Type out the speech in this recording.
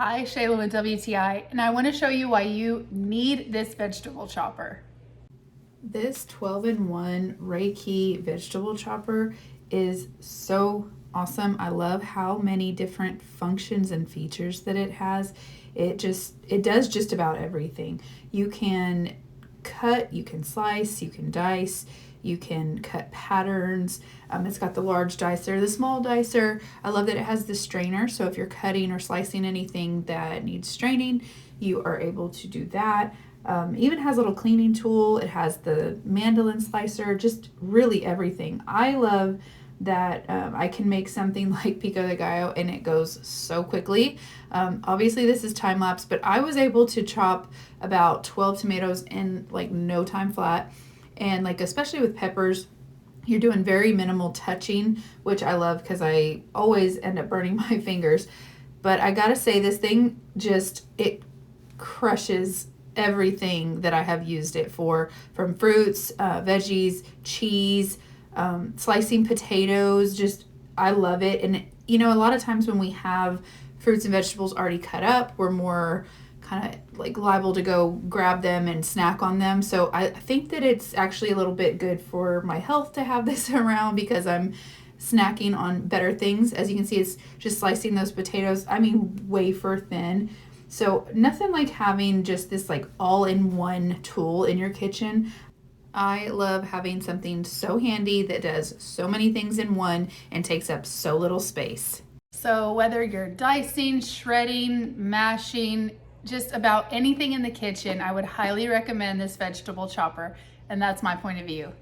Hi, Shayla with WTI, and I want to show you why you need this vegetable chopper. This 12-in-1 RAIQEE vegetable chopper is so awesome. I love how many different functions and features that it has. It does just about everything. You can cut, you can slice, you can dice, you can cut patterns. It's got the large dicer, the small dicer. I love that it has the strainer, so if you're cutting or slicing anything that needs straining, you are able to do that. Even has a little cleaning tool. It has the mandolin slicer, just really everything. I love that I can make something like pico de gallo and it goes so quickly. Obviously this is time lapse, but I was able to chop about 12 tomatoes in like no time flat. And like, especially with peppers, you're doing very minimal touching, which I love because I always end up burning my fingers. But I gotta say, this thing it crushes everything that I have used it for, from fruits, veggies, cheese, slicing potatoes. I love it. And you know, a lot of times when we have fruits and vegetables already cut up, we're more kind of like liable to go grab them and snack on them. So I think that it's actually a little bit good for my health to have this around, because I'm snacking on better things. As you can see, it's just slicing those potatoes, I mean, wafer thin. So nothing like having just this like all-in-one tool in your kitchen. I love having something so handy that does so many things in one and takes up so little space. So whether you're dicing, shredding, mashing, just about anything in the kitchen, I would highly recommend this vegetable chopper, and that's my point of view.